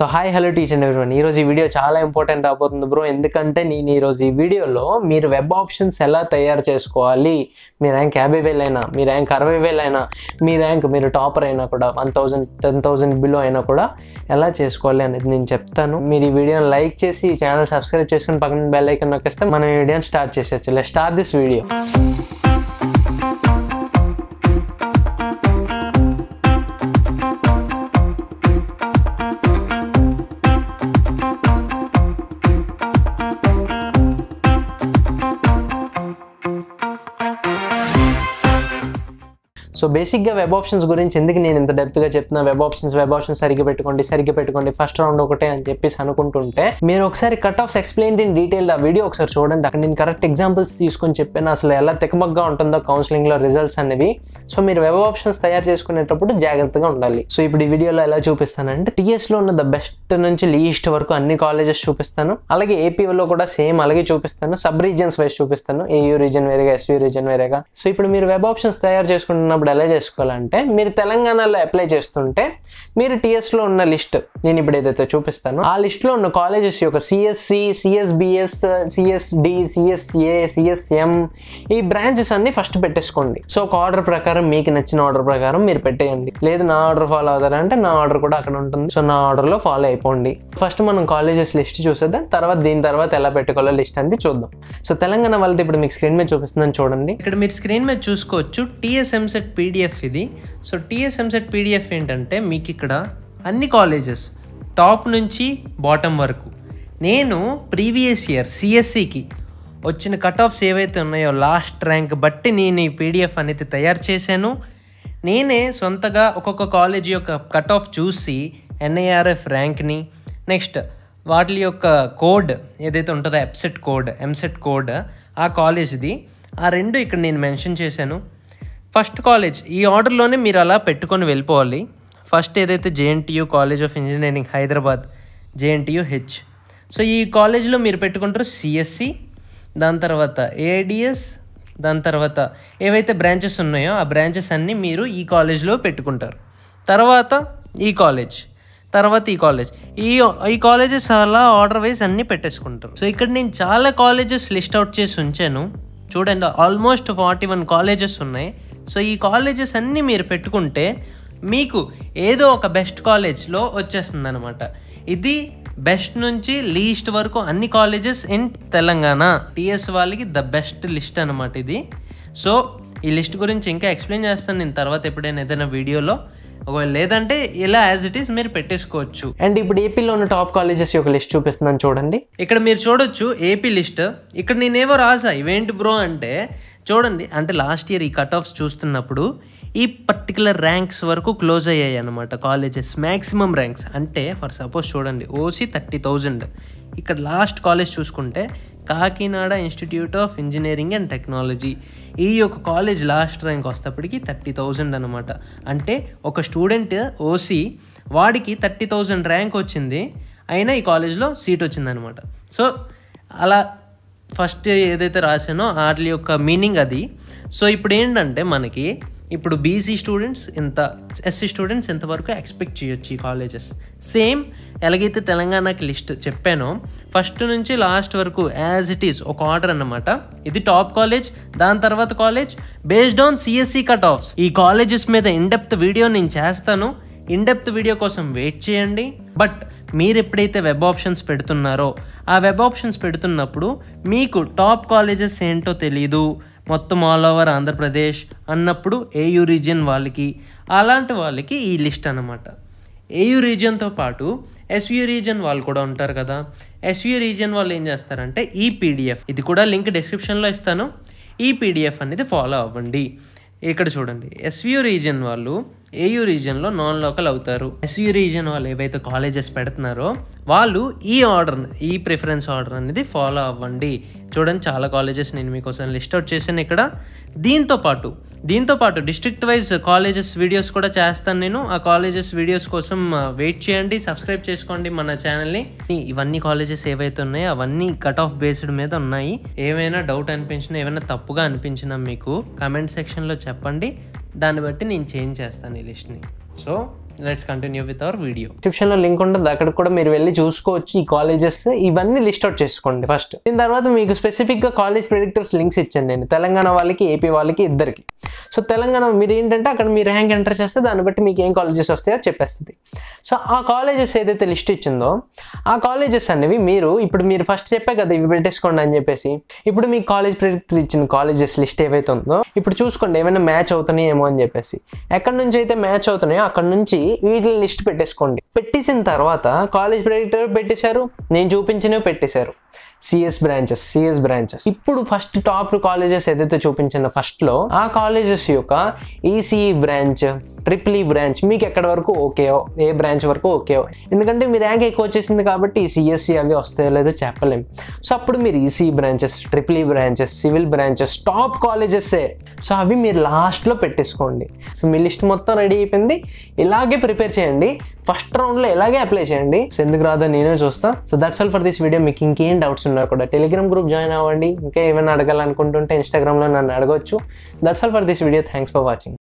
So hi hello teacher and everyone. ఈరోజు ఈ video చాలా ఇంపార్టెంట్ అవబోతుంది బ్రో. ఎందుకంటే నేను ఈరోజు ఈ వీడియోలో మీరు వెబ్ ఆప్షన్స్ ఎలా తయారు చేసుకోవాలి, మీ ర్యాంక్ 50,000 అయినా, మీ ర్యాంక్ 60,000 అయినా, మీ ర్యాంక్ మీరు టాపర్ అయినా కూడా 1,000 10,000 బిలో అయినా కూడా ఎలా చేసుకోవాలి అనేది నేను చెప్తాను. మీరు ఈ వీడియోని లైక్ చేసి ఈ ఛానల్ సబ్స్క్రైబ్ చేసుకుని పక్కన బెల్ ఐకాన్ నొక్కిస్తే మనం ఈ వీడియోని స్టార్ట్ చేసేయచ్చు. Let's start this video. So బేసిక్గా వెబ్ ఆప్షన్స్ గురించి ఎందుకు నేను ఇంత డెప్త్గా చెప్తున్నా, వెబ్ ఆప్షన్స్ సరిగ్గా పెట్టుకోండి ఫస్ట్ రౌండ్ ఒకటే అని చెప్పేసి అనుకుంటుంటే, మీరు ఒకసారి cut offs explain in detail ఆ వీడియో ఒకసారి చూడండి. అక్కడ నేను కరెక్ట్ ఎగ్జాంపుల్స్ తీసుకొని చెప్పాను అసలు ఎలా తికమగ్గా ఉంటుందో కౌన్సిలింగ్లో రిజల్ట్స్ అనేవి. సో మీరు వెబ్ ఆప్షన్స్ తయారు చేసుకునేటప్పుడు జాగ్రత్తగా ఉండాలి. సో ఇప్పుడు ఈ వీడియోలో ఎలా చూపిస్తానంటే, టీఎస్లో ఉన్న ద బెస్ట్ నుంచి లీస్ట్ వరకు అన్ని కాలేజెస్ చూపిస్తాను. అలాగే ఏపీలో కూడా సేమ్ అలాగే చూపిస్తాను. సబ్ రీజన్స్ వైజ్ చూపిస్తాను, ఏయూ రీజన్ వేరేగా, ఎస్యూ రీజన్ వేరేగా. సో ఇప్పుడు మీరు వెబ్ ఆప్షన్స్ తయారు చేసుకుంటున్నప్పుడు ఎలా చేసుకోవాలంటే, మీరు తెలంగాణలో అప్లై చేస్తుంటే మీరు టీఎస్లో ఉన్న లిస్ట్ నేను ఇప్పుడు ఏదైతే చూపిస్తానో ఆ లిస్ట్లో ఉన్న కాలేజెస్ యొక్క CSC, CSBS, CSD, CSA, CSM ఈ బ్రాంచెస్ అన్ని ఫస్ట్ పెట్టేసుకోండి. సో ఒక ఆర్డర్ ప్రకారం మీకు నచ్చిన ఆర్డర్ ప్రకారం మీరు పెట్టేయండి. లేదు నా ఆర్డర్ ఫాలో అవుతారంటే నా ఆర్డర్ కూడా అక్కడ ఉంటుంది. సో నా ఆర్డర్లో ఫాలో అయిపోండి. ఫస్ట్ మనం కాలేజెస్ లిస్ట్ చూసేద్దాం, దీని తర్వాత ఎలా పెట్టుకోవాలో లిస్ట్ అనేది చూద్దాం. సో తెలంగాణ వాళ్ళది ఇప్పుడు మీకు స్క్రీన్ మీద చూపిస్తుందని చూడండి. ఇక్కడ మీరు స్క్రీన్ మీద చూసుకోవచ్చు టీఎస్ఎంసెట్ పీడిఎఫ్ ఇది. సో టీఎస్ఎంసెట్ పీడిఎఫ్ ఏంటంటే మీకు ఇక్కడ అన్ని కాలేజెస్ టాప్ నుంచి బాటమ్ వరకు నేను ప్రీవియస్ ఇయర్ సిఎస్సికి వచ్చిన కట్ ఆఫ్స్ ఏవైతే ఉన్నాయో లాస్ట్ ర్యాంక్ బట్టి నేను ఈ పీడిఎఫ్ అనేది తయారు చేశాను. నేనే సొంతగా ఒక్కొక్క కాలేజ్ యొక్క కట్ ఆఫ్ చూసి ఎన్ఐఆర్ఎఫ్ ర్యాంక్ని, నెక్స్ట్ వాటి యొక్క కోడ్ ఏదైతే ఉంటుందో ఎంసెట్ కోడ్ ఆ కాలేజ్ది ఆ రెండు ఇక్కడ నేను మెన్షన్ చేశాను. ఫస్ట్ కాలేజ్ ఈ ఆర్డర్లోనే మీరు అలా పెట్టుకొని వెళ్ళిపోవాలి. ఫస్ట్ ఏదైతే JNTU college of engineering Hyderabad, JNTU H. So ఈ కాలేజ్లో మీరు పెట్టుకుంటారు సిఎస్సి, దాని తర్వాత ఏఐడిఎస్, దాని తర్వాత ఏవైతే బ్రాంచెస్ ఉన్నాయో ఆ బ్రాంచెస్ అన్నీ మీరు ఈ కాలేజ్లో పెట్టుకుంటారు. తర్వాత ఈ కాలేజ్, ఈ కాలేజెస్ అలా ఆర్డర్ వైజ్ అన్నీ పెట్టేసుకుంటారు. సో ఇక్కడ నేను చాలా కాలేజెస్ లిస్ట్ అవుట్ చేసి ఉంచాను చూడండి. ఆల్మోస్ట్ 41 కాలేజెస్ ఉన్నాయి. సో ఈ కాలేజెస్ అన్నీ మీరు పెట్టుకుంటే మీకు ఏదో ఒక బెస్ట్ కాలేజ్లో వచ్చేస్తుంది అనమాట. ఇది బెస్ట్ నుంచి లీస్ట్ వరకు అన్ని కాలేజెస్ ఇన్ తెలంగాణ. టీఎస్ వాళ్ళకి ద బెస్ట్ లిస్ట్ అనమాట ఇది. సో ఈ లిస్ట్ గురించి ఇంకా ఎక్స్ప్లెయిన్ చేస్తాను నేను తర్వాత ఎప్పుడైనా ఏదైనా వీడియోలో. ఒకవేళ లేదంటే ఇలా యాజ్ ఇట్ ఈస్ మీరు పెట్టేసుకోవచ్చు. అండ్ ఇప్పుడు ఏపీలో ఉన్న టాప్ కాలేజెస్ యొక్క లిస్ట్ చూపిస్తున్నాను చూడండి. ఇక్కడ మీరు చూడొచ్చు ఏపీ లిస్ట్. ఇక్కడ నేనేవో రాసా ఇవేంటి బ్రో అంటే చూడండి, అంటే లాస్ట్ ఇయర్ ఈ కట్ ఆఫ్స్ చూస్తున్నప్పుడు ఈ పర్టికులర్ ర్యాంక్స్ వరకు క్లోజ్ అయ్యాయి అనమాట కాలేజెస్, మ్యాక్సిమం ర్యాంక్స్. అంటే ఫర్ సపోజ్ చూడండి ఓసీ 30,000, ఇక్కడ లాస్ట్ కాలేజ్ చూసుకుంటే Kakinada institute of engineering and technology. ఈ యొక్క కాలేజ్ లాస్ట్ ర్యాంక్ వస్తేప్పటికి 30,000 అనమాట. అంటే ఒక స్టూడెంట్ ఓసీ వాడికి 30,000 ర్యాంక్ వచ్చింది, అయినా ఈ కాలేజ్లో సీట్ వచ్చిందనమాట. సో అలా ఫస్ట్ ఏదైతే రాసానో వాటి యొక్క మీనింగ్ అది. సో ఇప్పుడు ఏంటంటే మనకి ఇప్పుడు బీసీ స్టూడెంట్స్ ఇంత, ఎస్సీ స్టూడెంట్స్ ఇంతవరకు ఎక్స్పెక్ట్ చేయొచ్చు ఈ కాలేజెస్. సేమ్ ఎలాగైతే తెలంగాణకి లిస్ట్ చెప్పానో ఫస్ట్ నుంచి లాస్ట్ వరకు యాజ్ ఇట్ ఈస్ ఒక ఆర్డర్ అన్నమాట. ఇది టాప్ కాలేజ్, దాని తర్వాత college based on CSC cut offs. ఈ కాలేజెస్ మీద ఇన్డెప్త్ వీడియో నేను చేస్తాను. ఇన్డెప్త్ వీడియో కోసం వెయిట్ చేయండి. బట్ మీరు ఎప్పుడైతే వెబ్ ఆప్షన్స్ పెడుతున్నారో ఆ వెబ్ ఆప్షన్స్ పెడుతున్నప్పుడు మీకు టాప్ కాలేజెస్ ఏంటో తెలీదు, మొత్తం ఆల్ ఓవర్ ఆంధ్రప్రదేశ్ అన్నప్పుడు ఏయూ రీజియన్ వాళ్ళకి, అలాంటి వాళ్ళకి ఈ లిస్ట్ అన్నమాట. ఏయూ రీజియన్తో పాటు ఎస్యూ రీజియన్ వాళ్ళు కూడా ఉంటారు కదా. ఎస్యూ రీజియన్ వాళ్ళు ఏం చేస్తారంటే ఈ పీడిఎఫ్, ఇది కూడా లింక్ డిస్క్రిప్షన్లో ఇస్తాను, ఈ పీడిఎఫ్ అనేది ఫాలో అవ్వండి. ఇక్కడ చూడండి ఎస్యూ రీజియన్ వాళ్ళు ఏయూ రీజియన్లో నాన్ లోకల్ అవుతారు. ఎస్యూ రీజియన్ వాళ్ళు ఏవైతే కాలేజెస్ పెడుతున్నారో వాళ్ళు ఈ ప్రిఫరెన్స్ ఆర్డర్ అనేది ఫాలో అవ్వండి. చూడండి చాలా కాలేజెస్ నేను మీకోసం లిస్ట్ అవుట్ చేశాను ఇక్కడ. దీంతో పాటు డిస్ట్రిక్ట్ వైజ్ కాలేజెస్ వీడియోస్ కూడా చేస్తాను నేను. ఆ కాలేజెస్ వీడియోస్ కోసం వెయిట్ చేయండి, సబ్స్క్రైబ్ చేసుకోండి మన ఛానల్ని. ఇవన్నీ కాలేజెస్ ఏవైతే ఉన్నాయో అవన్నీ కట్ ఆఫ్ బేస్డ్ మీద ఉన్నాయి. ఏమైనా డౌట్ అనిపించినా, ఏమైనా తప్పుగా అనిపించినా మీకు కామెంట్ సెక్షన్లో చెప్పండి, దాన్ని బట్టి నేను చేంజ్ చేస్తాను ఈ లిస్ట్ని. So let's continue with our video. Description లో లింక్ ఉంటుంది, అక్కడ కూడా మీరు వెళ్ళి చూసుకోవచ్చు. ఈ కాలేజెస్ ఇవన్నీ లిస్ట్ అవుట్ చేసుకోండి ఫస్ట్. దీని తర్వాత మీకు స్పెసిఫిక్ గా కాలేజ్ ప్రెడిక్టర్స్ లింక్స్ ఇచ్చాను నేను, తెలంగాణ వాళ్ళకి, ఏపీ వాళ్ళకి, ఇద్దరికి. సో తెలంగాణ మీరు ఏంటంటే అక్కడ మీ ర్యాంక్ ఎంటర్ చేస్తే దాన్ని బట్టి మీకు ఏం కాలేజెస్ వస్తాయో చెప్పేస్తుంది. సో ఆ కాలేజెస్ ఏదైతే లిస్ట్ ఇచ్చిందో ఆ కాలేజెస్ అనేవి మీరు ఫస్ట్ చెప్పే కదా ఇవి పెట్టేసుకోండి అని చెప్పేసి, ఇప్పుడు మీ కాలేజ్ ప్రెడిక్టర్ ఇచ్చిన కాలేజెస్ లిస్ట్ ఏవైతే ఉందో ఇప్పుడు చూసుకోండి ఏమైనా మ్యాచ్ అవుతున్నాయి ఏమో అని చెప్పేసి. ఎక్కడి నుంచి అయితే మ్యాచ్ అవుతున్నాయో అక్కడ నుంచి వీటి లిస్ట్ పెట్టేసుకోండి. పెట్టేసిన తర్వాత కాలేజ్ ప్రెడిక్టర్ పెట్టేశారు, నేను చూపించినవి పెట్టేశారు, సిఎస్ బ్రాంచెస్. ఇప్పుడు ఫస్ట్ టాప్ కాలేజెస్ ఏదైతే చూపించిన ఫస్ట్ లో ఆ కాలేజెస్ యొక్క ECE branch, triple E branch మీకు ఎక్కడి వరకు ఓకేయో, ఏ బ్రాంచ్ వరకు ఓకేయో, ఎందుకంటే మీ ర్యాంక్ ఎక్కువ వచ్చేసింది కాబట్టి ఈ సిఎస్సి అవి వస్తాయో లేదో చెప్పలేం. సో అప్పుడు మీరు ECE branches, triple E branches, civil branches, top కాలేజెస్సే. సో అవి మీరు లాస్ట్లో పెట్టేసుకోండి. సో మీ లిస్ట్ మొత్తం రెడీ అయిపోయింది, ఇలాగే ప్రిపేర్ చేయండి, ఫస్ట్ రౌండ్లో ఇలాగే అప్లై చేయండి. సో ఎందుకు రాదో నేనే చూస్తా. So that's all for this video. మీకు ఇంకేం డౌట్స్ ఉన్నా కూడా టెలిగ్రామ్ గ్రూప్ జాయిన్ అవ్వండి. ఇంకా ఏమైనా అడగాలనుకుంటుంటే ఇన్స్టాగ్రామ్లో నన్ను అడగవచ్చు. That's all for this video. Thanks for watching.